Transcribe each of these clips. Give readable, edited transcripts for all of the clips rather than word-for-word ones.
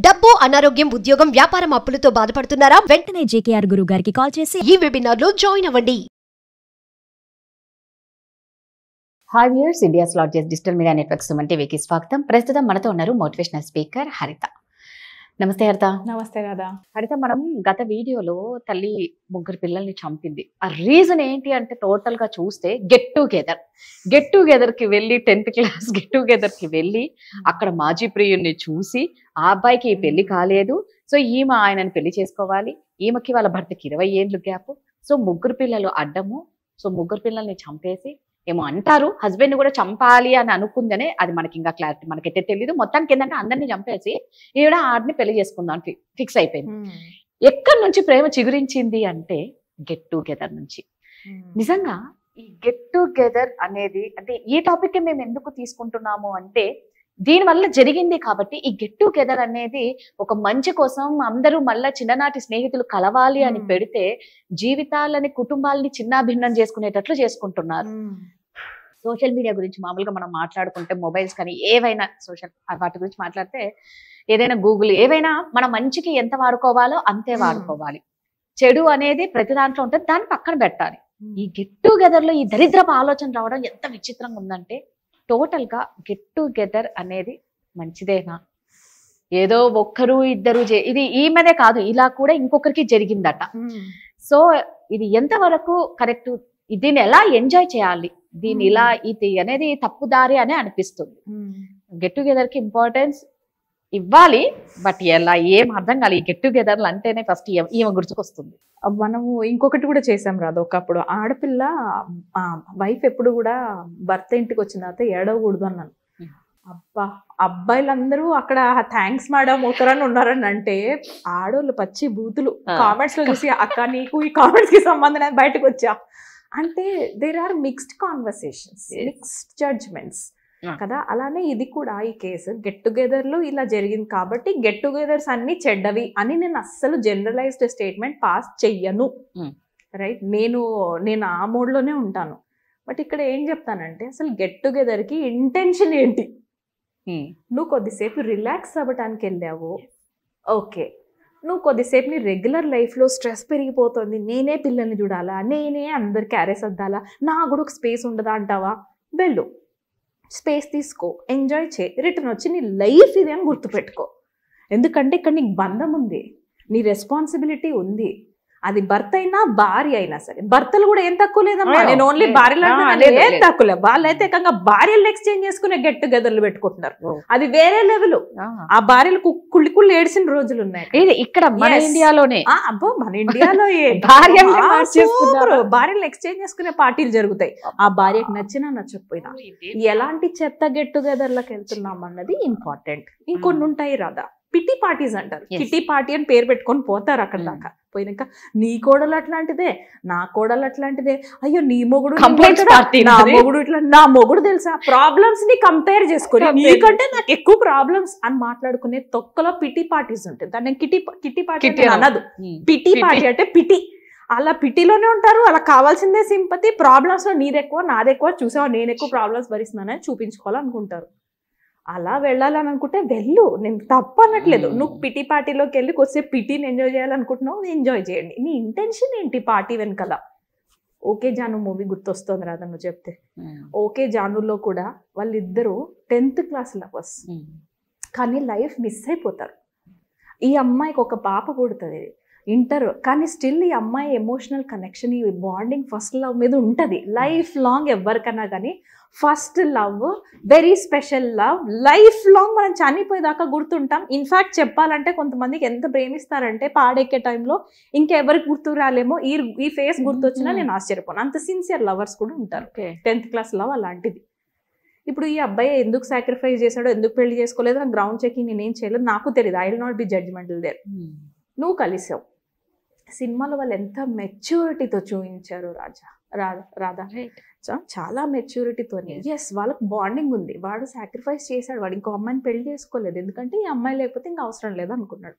డబ్బు, అనారోగ్యం, ఉద్యోగం, వ్యాపారం అప్పులతో బాధపడుతున్నారా? వెంటనే జేకేఆర్ గురువు గారికి కాల్ చేసి ఈ వెబినార్ లో జాయిన్ అవ్వండి. Hi viewers, India's largest digital media network Suman టీవీకి స్వాగతం. ప్రస్తుతం మనతో ఉన్నారు మోటివేషనల్ స్పీకర్ హరిత. నమస్తే హరిత. నమస్తే రాధా. హరిత, మనం గత వీడియోలో తల్లి ముగ్గురు పిల్లల్ని చంపింది. ఆ రీజన్ ఏంటి అంటే టోటల్ గా చూస్తే గెట్ టుగెదర్ కి వెళ్ళి 10th క్లాస్ గెట్ టుగెదర్ కి వెళ్ళి అక్కడ మాజీ ప్రియుడిని చూసి ఆ అబ్బాయికి ఈ పెళ్లి కాలేదు, సో ఈమె ఆయనని పెళ్లి చేసుకోవాలి, ఈమెకి వాళ్ళ భర్తకి 20 ఏళ్ళు గ్యాప్, సో ముగ్గురు పిల్లలు అడ్డము, సో ముగ్గురు పిల్లల్ని చంపేసి ఏమో అంటారు హస్బెండ్ కూడా చంపాలి అని అనుకుందనే, అది మనకి ఇంకా క్లారిటీ మనకైతే తెలియదు. మొత్తానికి ఏంటంటే అందరినీ చంపేసి ఈవిడ ఆడిని పెళ్లి చేసుకుందాం ఫిక్స్ అయిపోయింది. ఎక్కడి నుంచి ప్రేమ చిగురించింది అంటే గెట్ టుగెదర్ నుంచి. నిజంగా ఈ గెట్ టుగెదర్ అనేది, అంటే ఈ టాపిక్ మేము ఎందుకు తీసుకుంటున్నాము అంటే దీనివల్ల జరిగింది కాబట్టి. ఈ గెట్ టుగెదర్ అనేది ఒక మంచి కోసం అందరూ మళ్ళా చిన్ననాటి స్నేహితులు కలవాలి అని పెడితే జీవితాలని, కుటుంబాలని చిన్నాభిన్నం చేసుకునేటట్లు చేసుకుంటున్నారు. సోషల్ మీడియా గురించి మామూలుగా మనం మాట్లాడుకుంటే, మొబైల్స్ కానీ ఏవైనా సోషల్ వాటి గురించి మాట్లాడితే, ఏదైనా గూగుల్ ఏవైనా మన మంచికి ఎంత వాడుకోవాలో అంతే వాడుకోవాలి. చెడు అనేది ప్రతి దాంట్లో ఉంటుంది, దాన్ని పక్కన పెట్టాలి. ఈ గెట్ టుగెదర్ లో ఈ దరిద్రపు ఆలోచన రావడం ఎంత విచిత్రంగా ఉందంటే, టోటల్ గా గెట్ టుగెదర్ అనేది మంచిదేనా? ఏదో ఒక్కరు ఇద్దరు ఇది ఈమెనే కాదు, ఇలా కూడా ఇంకొకరికి జరిగిందట. సో ఇది ఎంతవరకు కరెక్ట్, దీన్ని ఎలా ఎంజాయ్ చేయాలి, దీన్ని ఇలా ఇది అనేది తప్పుదారి అని అనిపిస్తుంది. గెట్ టుగెదర్ కి ఇంపార్టెన్స్ ఇవ్వాలి, బట్ ఎలా ఏం అర్థం కాదు. ఈ గెట్ టుగెదర్లు అంటేనే ఫస్ట్ ఈమె గుర్తుకొస్తుంది. మనము ఇంకొకటి కూడా చేసాం రాదు. ఒకప్పుడు ఆడపిల్ల వైఫ్ ఎప్పుడు కూడా భర్త ఇంటికి వచ్చిన తర్వాత ఏడవకూడదు అన్నాను. అబ్బా, అబ్బాయిలందరూ అక్కడ థ్యాంక్స్ మేడం అవుతారని ఉన్నారని అంటే, ఆడోళ్ళు పచ్చి బూతులు కామెంట్స్ లో చూసి, అక్క నీకు ఈ కామెంట్స్ కి సంబంధం లేదు బయటకు వచ్చా అంటే, there are mixed conversations, mixed judgements కదా. అలానే ఇది కూడా ఈ కేసు గెట్ టుగెదర్ లో ఇలా జరిగింది కాబట్టి గెట్ టుగెదర్స్ అన్ని చెడ్డవి అని నేను అస్సలు జనరలైజ్డ్ స్టేట్మెంట్ పాస్ చెయ్యను. రైట్, నేను ఆ మోడ్ లోనే ఉంటాను. బట్ ఇక్కడ ఏం చెప్తానంటే, అసలు గెట్ టుగెదర్ కి ఇంటెన్షన్ ఏంటి? నువ్వు కొద్దిసేపు రిలాక్స్ అవ్వటానికి వెళ్ళావు, ఓకే. నువ్వు కొద్దిసేపు నీ రెగ్యులర్ లైఫ్లో స్ట్రెస్ పెరిగిపోతుంది, నేనే పిల్లల్ని చూడాలా, నేనే అందరు క్యారేజ్ అద్దాలా, నాకు కూడా ఒక స్పేస్ ఉండదా అంటావా? వెళ్ళు, స్పేస్ తీసుకో, ఎంజాయ్ చేయి, రిటర్న్ వచ్చి నీ లైఫ్ ఇది అని గుర్తుపెట్టుకో. ఎందుకంటే ఇక్కడ నీకు బంధం ఉంది, నీ రెస్పాన్సిబిలిటీ ఉంది. అది భర్త అయినా భార్య అయినా సరే. భర్తలు కూడా ఏం తక్కువ లేదమ్మా, నేను ఓన్లీ భార్యలు ఏం తక్కువ లేదు. వాళ్ళైతే ఏకంగా భార్యలు ఎక్స్చేంజ్ చేసుకునే గెట్ టుగెదర్లు పెట్టుకుంటున్నారు, అది వేరే లెవెల్. ఆ భార్యలు కుళ్ళి ఏడ్చిన రోజులు ఉన్నాయి ఇక్కడ మన ఇండియాలోనే. అబ్బో, మన ఇండియాలో భార్యలు ఎక్స్చేంజ్ చేసుకునే పార్టీలు జరుగుతాయి. ఆ భార్యకు నచ్చినా నచ్చకపోయినా ఎలాంటి చెత్త గెట్ టుగెదర్లకు వెళ్తున్నాం అన్నది ఇంపార్టెంట్. ఇంకొన్ని ఉంటాయి రాదా, పిటి పార్టీస్ అంటారు. కిటీ పార్టీ అని పేరు పెట్టుకొని పోతారు. అక్కడ దాకా పోయినాక నీ కోడలు అట్లాంటిదే, నా కోడలు అట్లాంటిదే, అయ్యో నీ మొగుడు, నా మొగుడు తెలుసా, ప్రాబ్లమ్స్ ని కంపేర్ చేసుకొని నీకంటే నాకు ఎక్కువ ప్రాబ్లమ్స్ అని మాట్లాడుకునే తొక్కలో పిటి పార్టీస్ ఉంటాయి. దాన్ని కిటీ పార్టీ అనదు, పిటి పార్టీ అంటే పిటి. అలా పిటిలోనే ఉంటారు. అలా కావాల్సిందే సింపతి. ప్రాబ్లమ్స్ లో నీదెక్కువ నాదెక్కువ, చూసావా నేను ఎక్కువ ప్రాబ్లమ్స్ భరిస్తున్నానని చూపించుకోవాలనుకుంటారు. అలా వెళ్ళాలని అనుకుంటే వెళ్ళు, నేను తప్పు అనట్లేదు. నువ్వు పిటి పార్టీలోకి వెళ్ళి కొద్దిసేపు పిటిని ఎంజాయ్ చేయాలనుకుంటున్నావు, ఎంజాయ్ చేయండి. నీ ఇంటెన్షన్ ఏంటి పార్టీ వెనకాల? ఓకే జాను మూవీ గుర్తొస్తుంది రాదా నువ్వు చెప్తే. ఓకే జానులో కూడా వాళ్ళిద్దరూ 10th క్లాస్ లవర్స్, కానీ లైఫ్ మిస్ అయిపోతారు. ఈ అమ్మాయికి ఒక పాప పుడుతుంది, ఇంటర్, కానీ స్టిల్ ఈ అమ్మాయి ఎమోషనల్ కనెక్షన్, ఈ బాండింగ్ ఫస్ట్ లవ్ మీద ఉంటుంది లైఫ్ లాంగ్. ఎవరికన్నా కానీ first love very special love, life long మనం చనిపోయేదాకా గుర్తుంటాం. ఇన్ఫ్యాక్ట్ చెప్పాలంటే కొంతమందికి ఎంత ప్రేమిస్తారంటే పాడెక్కే టైంలో ఇంకెవరికి గుర్తు రాలేమో, ఈ ఫేస్ గుర్తొచ్చినా నేను ఆశ్చర్యపోను. అంత సిన్సియర్ లవర్స్ కూడా ఉంటారు. 10th క్లాస్ లవ్ అలాంటిది. ఇప్పుడు ఈ అబ్బాయి ఎందుకు సాక్రిఫైస్ చేశాడో, ఎందుకు పెళ్లి చేసుకోలేదో నాకు గ్రౌండ్ చెకింగ్ నేనేం చేయలేదు, నాకు తెలియదు. I will not be judgemental there. నువ్వు కలిసావు, సినిమాలో వాళ్ళు ఎంత మెచ్యూరిటీతో చూపించారు రాధా, చాలా మెచ్యూరిటీతో. ఎస్, వాళ్ళకి బాండింగ్ ఉంది. వాడు సాక్రిఫైస్ చేశాడు, వాడు ఇంకో అమ్మాయిని పెళ్లి చేసుకోలేదు, ఎందుకంటే ఈ అమ్మాయి లేకపోతే ఇంకా అవసరం లేదు అనుకున్నాడు.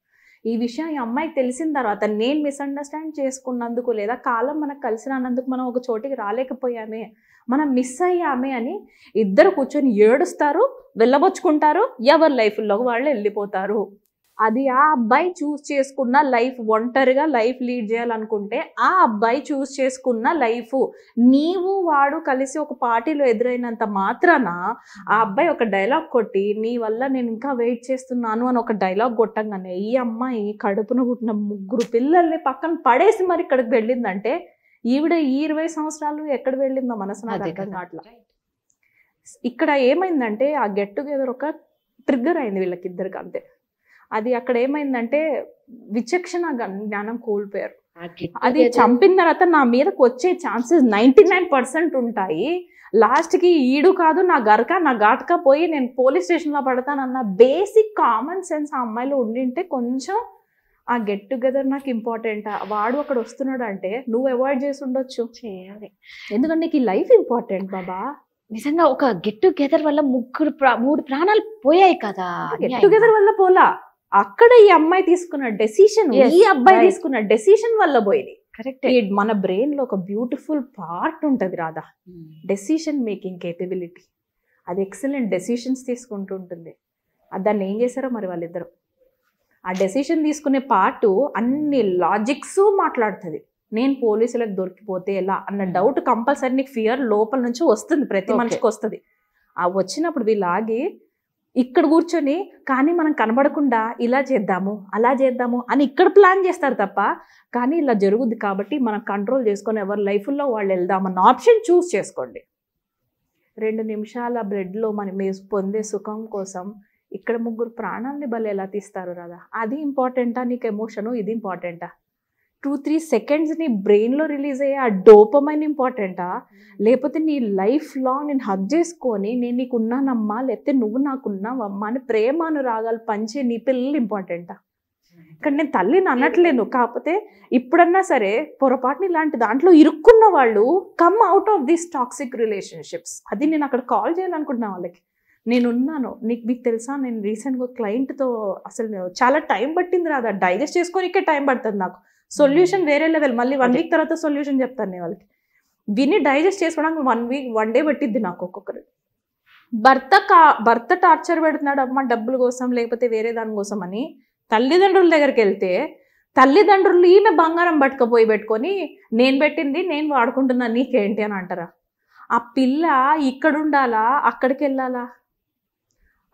ఈ విషయం ఈ అమ్మాయికి తెలిసిన తర్వాత, నేను మిస్అండర్స్టాండ్ చేసుకున్నందుకు లేదా కాలం మనకు కలిసి రానందుకు మనం ఒక చోటికి రాలేకపోయామే, మనం మిస్ అయ్యామే అని ఇద్దరు కూర్చొని ఏడుస్తారు, వెళ్ళబొచ్చుకుంటారు, ఎవరి లైఫ్లో వాళ్ళు వెళ్ళిపోతారు. అది ఆ అబ్బాయి చూస్ చేసుకున్న లైఫ్, ఒంటరిగా లైఫ్ లీడ్ చేయాలనుకుంటే ఆ అబ్బాయి చూస్ చేసుకున్న లైఫ్. నీవు వాడు కలిసి ఒక పార్టీలో ఎదురైనంత మాత్రాన ఆ అబ్బాయి ఒక డైలాగ్ కొట్టి నీ వల్ల నేను ఇంకా వెయిట్ చేస్తున్నాను అని ఒక డైలాగ్ కొట్టంగానే ఈ అమ్మాయి కడుపున పుట్టిన 3 పిల్లల్ని పక్కన పడేసి మరి ఇక్కడికి వెళ్ళిందంటే ఈవిడ ఈ 20 సంవత్సరాలు ఎక్కడ వెళ్ళిందో మనసు నాకు అర్థం కావట్లా. ఇక్కడ ఏమైందంటే ఆ గెట్ టుగెదర్ ఒక ట్రిగ్గర్ అయింది వీళ్ళకిద్దరికి అంతే. అది అక్కడ ఏమైందంటే విచక్షణ జ్ఞానం కోల్పోయారు. అది చంపిన తర్వాత నా మీదకి వచ్చే ఛాన్సెస్ 99% ఉంటాయి. లాస్ట్కి ఈడు కాదు నా గరక నా ఘాటక పోయి నేను పోలీస్ స్టేషన్లో పడతానన్న బేసిక్ కామన్ సెన్స్ ఆ అమ్మాయిలో ఉండింటే కొంచెం ఆ గెట్ టుగెదర్ నాకు ఇంపార్టెంట్, వాడు అక్కడ వస్తున్నాడు అంటే నువ్వు అవాయిడ్ చేసి ఉండొచ్చు. ఎందుకంటే నీకు ఈ లైఫ్ ఇంపార్టెంట్ బాబా. నిజంగా ఒక గెట్ టుగెదర్ వల్ల 3 ప్రాణాలు పోయాయి కదా. గెట్ టుగెదర్ వల్ల పోలా, అక్కడ ఈ అమ్మాయి తీసుకున్న డెసిషన్, ఈ అబ్బాయి తీసుకున్న డెసిషన్ వల్ల పోయింది. కరెక్ట్. మన బ్రెయిన్ లో ఒక బ్యూటిఫుల్ పార్ట్ ఉంటది రాధా, డెసిషన్ మేకింగ్ కేపబిలిటీ. అది ఎక్సలెంట్ డెసిషన్స్ తీసుకుంటూ ఉంటుంది. దాన్ని ఏం చేశారో మరి వాళ్ళిద్దరు. ఆ డెసిషన్ తీసుకునే పార్ట్ అన్ని లాజిక్స్ మాట్లాడుతుంది. నేను పోలీసులకు దొరికిపోతే ఎలా అన్న డౌట్ కంపల్సరీ నీకు ఫియర్ లోపల నుంచి వస్తుంది, ప్రతి మనిషికి వస్తుంది. ఆ వచ్చినప్పుడు వీళ్ళాగి ఇక్కడ కూర్చొని కానీ మనం కనబడకుండా ఇలా చేద్దాము అలా చేద్దాము అని ఇక్కడ ప్లాన్ చేస్తారు తప్ప, కానీ ఇలా జరుగుద్ది కాబట్టి మనం కంట్రోల్ చేసుకొని ఎవరి లైఫ్లో వాళ్ళు వెళ్దామన్న ఆప్షన్ చూస్ చేసుకోండి. 2 నిమిషాల బ్రెడ్లో మనం పొందే సుఖం కోసం ఇక్కడ 3 ప్రాణాలని బలి ఎలా తీస్తారు రాదా. అది ఇంపార్టెంటా నీకు ఎమోషను, ఇది ఇంపార్టెంటా? 2-3 సెకండ్స్ నీ బ్రెయిన్లో రిలీజ్ అయ్యే ఆ డోపమైన్ ఇంపార్టెంటా, లేకపోతే నీ లైఫ్ లాంగ్ నేను హగ్ చేసుకొని నేను నీకు ఉన్నానమ్మా లేకపోతే నువ్వు నాకున్నావమ్మా అని ప్రేమానురాగాలు పంచే నీ పిల్లలు ఇంపార్టెంటా? ఇక్కడ నేను తల్లిని అనట్లేను, కాకపోతే ఇప్పుడన్నా సరే పొరపాటుని ఇలాంటి దాంట్లో ఇరుక్కున్న వాళ్ళు come out of these toxic relationships. అది నేను అక్కడ కాల్ చేయాలనుకుంటున్నా వాళ్ళకి. నేనున్నాను, మీకు తెలుసా నేను రీసెంట్గా క్లయింట్తో అసలు చాలా టైం పట్టింది రాదా, డైజెస్ట్ చేసుకోనికే టైం పడుతుంది నాకు. సొల్యూషన్ వేరే లెవెల్, మళ్ళీ 1 వీక్ తర్వాత సొల్యూషన్ చెప్తాను నేను వాళ్ళకి. విని డైజెస్ట్ చేసుకోవడానికి 1 డే పట్టిద్ది నాకు. ఒక్కొక్కరు భర్త టార్చర్ పెడుతున్నాడు అమ్మ డబ్బుల కోసం లేకపోతే వేరే దాని కోసం అని తల్లిదండ్రుల దగ్గరికి వెళ్తే తల్లిదండ్రులు ఈమె బంగారం పట్టుకపోయి పెట్టుకొని నేను పెట్టింది నేను వాడుకుంటున్నా నీకేంటి అని అంటారా? ఆ పిల్ల ఇక్కడ ఉండాలా అక్కడికి వెళ్ళాలా?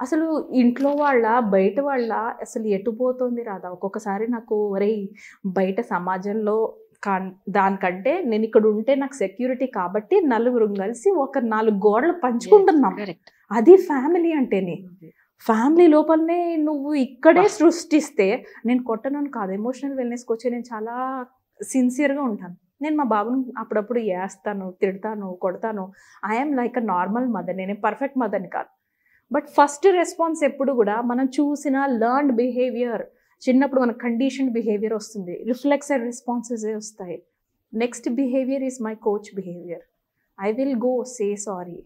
అసలు ఇంట్లో వాళ్ళ బయట వాళ్ళ అసలు ఎటుపోతుంది రాదా? ఒక్కొక్కసారి నాకు ఒరే బయట సమాజంలో దానికంటే నేను ఇక్కడ ఉంటే నాకు సెక్యూరిటీ కాబట్టి నలుగురు కలిసి ఒక 4 గోడలు పంచుకుంటున్నాం. అది ఫ్యామిలీ అంటేనే. ఫ్యామిలీ లోపలనే నువ్వు ఇక్కడే సృష్టిస్తే, నేను కొట్టనని కాదు, ఎమోషనల్ వెల్నెస్కి వచ్చి నేను చాలా సిన్సియర్గా ఉంటాను. నేను మా బాబుని అప్పుడప్పుడు వేస్తాను, తిడతాను, కొడతాను. I'm like a normal mother, నేనే పర్ఫెక్ట్ మదర్ని కాదు. బట్ ఫస్ట్ రెస్పాన్స్ ఎప్పుడు కూడా మనం చూసిన లర్న్డ్ బిహేవియర్, చిన్నప్పుడు మన కండిషన్ బిహేవియర్ వస్తుంది, రిఫ్లెక్సెడ్ రెస్పాన్సెస్ వస్తాయి. Next behaviour is my coach behaviour. I will go say sorry,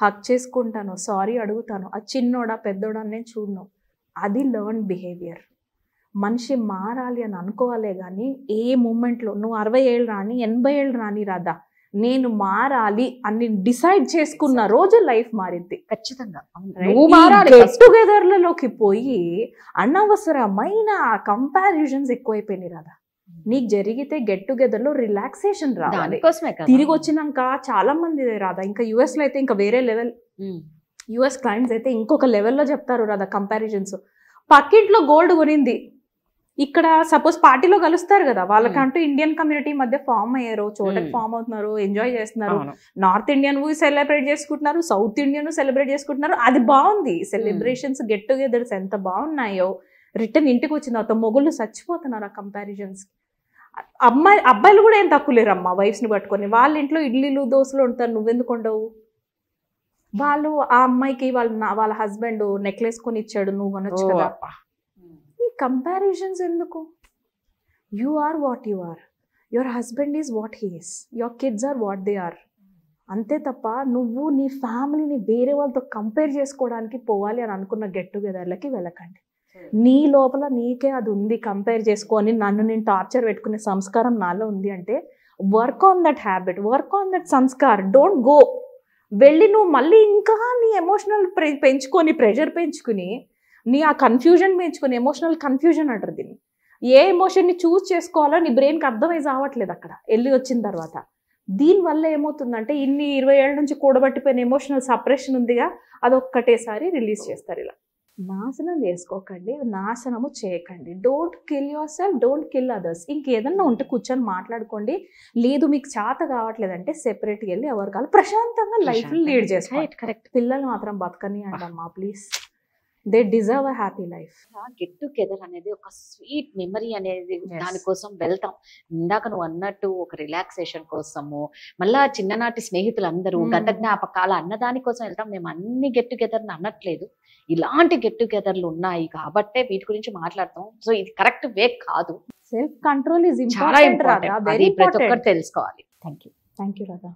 hug చేసుకుంటాను, సారీ అడుగుతాను. ఆ చిన్నోడా పెద్దోడా నేను చూడను. అది లర్న్ బిహేవియర్. మనిషి మారాలి అని అనుకోవాలే కానీ ఏ మూమెంట్లో నువ్వు 60 ఏళ్ళు రాని 80 ఏళ్ళు రాని రాదా, నేను మారాలి అని డిసైడ్ చేసుకున్న రోజు లైఫ్ మారింది ఖచ్చితంగా. గెట్ టుగెదర్లలోకి పోయి అనవసరమైన కంపారిజన్స్ ఎక్కువైపోయినాయి రాదా. నీకు జరిగితే గెట్ టుగెదర్ లో రిలాక్సేషన్ రావాలి. తిరిగి వచ్చినాక చాలా మంది రాదా, ఇంకా యుఎస్ లో అయితే ఇంకా వేరే లెవెల్. యుఎస్ క్లయింట్స్ అయితే ఇంకొక లెవెల్లో చెప్తారు రాదా కంపారిజన్స్. పక్కింట్లో గోల్డ్ కొనింది, ఇక్కడ సపోజ్ పార్టీలో కలుస్తారు కదా, వాళ్ళకంటూ ఇండియన్ కమ్యూనిటీ మధ్య ఫామ్ అయ్యారు, చోటకి ఫామ్ అవుతున్నారు, ఎంజాయ్ చేస్తున్నారు. నార్త్ ఇండియన్ సెలబ్రేట్ చేసుకుంటున్నారు, సౌత్ ఇండియన్ సెలబ్రేట్ చేసుకుంటున్నారు. అది బాగుంది. సెలబ్రేషన్స్ గెట్ టుగెదర్స్ ఎంత బాగున్నాయో. రిటర్న్ ఇంటికి వచ్చిన తర్వాత మొగుళ్ళు చచ్చిపోతున్నారు ఆ కంపారిజన్స్. అబ్బాయిలు కూడా ఏం తక్కువ లేరమ్మా వైఫ్స్ని పట్టుకొని. వాళ్ళ ఇంట్లో ఇడ్లీలు దోశలు ఉంటారు, నువ్వెందుకు ఉండవు? వాళ్ళు ఆ అమ్మాయికి వాళ్ళ హస్బెండ్ నెక్లెస్ కొని ఇచ్చాడు, నువ్వు కొనొచ్చు కదా. ఈ కంపారిజన్స్ ఎందుకు? You are what you are, your husband is what he is, your kids are what they are. అంతే తప్ప నువ్వు నీ ఫ్యామిలీని వేరే వాళ్ళతో కంపేర్ చేసుకోవడానికి పోవాలి అని అనుకున్న గెట్ టుగెదర్లకి వెళ్ళకండి. నీ లోపల నీకే అది ఉంది, కంపేర్ చేసుకొని నన్ను నేను టార్చర్ పెట్టుకునే సంస్కారం నాలో ఉంది అంటే work on that habit, work on that Sanskar. Don't go. వెళ్ళి నువ్వు మళ్ళీ ఇంకా నీ ఎమోషనల్ పెంచుకొని ప్రెషర్ పెంచుకుని నీ ఆ కన్ఫ్యూజన్ పెంచుకొని ఎమోషనల్ కన్ఫ్యూజన్ అంటారు దీన్ని. ఏ ఎమోషన్ని చూస్ చేసుకోవాలో నీ బ్రెయిన్కి అర్థమై రావట్లేదు అక్కడ వెళ్ళి వచ్చిన తర్వాత. దీనివల్ల ఏమవుతుందంటే ఇన్ని 20 ఏళ్ళ నుంచి కూడబట్టిపోయిన ఎమోషనల్ సపరేషన్ ఉందిగా, అదొక్కటేసారి రిలీజ్ చేస్తారు. ఇలా నాశనం చేసుకోకండి, నాశనము చేయకండి. Don't kill your self, don't kill others. ఇంకేదన్నా ఉంటే కూర్చొని మాట్లాడుకోండి. లేదు మీకు చేత కావట్లేదంటే సెపరేట్గా వెళ్ళి ఎవరి కాదు ప్రశాంతంగా లైఫ్ లీడ్ చేసుకోండి. కరెక్ట్. పిల్లలు మాత్రం బతకని అంటమ్మా please. They deserve a happy life. Get together అనేది ఒక స్వీట్ మెమరీ అనేది, దానికోసం వెళ్తాం. ఇందాక నువ్వు అన్నట్టు ఒక రిలాక్సేషన్ కోసము, మళ్ళా చిన్ననాటి స్నేహితులందరూ గత జ్ఞాపకాల అన్నదాని కోసం వెళ్తాం. మేము అన్ని గెట్ టుగెదర్ అనట్లేదు, ఇలాంటి గెట్ టుగెదర్లు ఉన్నాయి కాబట్టే వీటి గురించి మాట్లాడతాం. సో ఇది కరెక్ట్ వే కాదు. సెల్ఫ్ కంట్రోల్ ఇస్ చాలా ఇంపార్టెంట్ రాధా, ఇంపార్టెంట్. వెరీ ప్రతి ఒక్కరు ఇంపార్టెంట్. తెలుసుకోవాలి. Thank you Radha.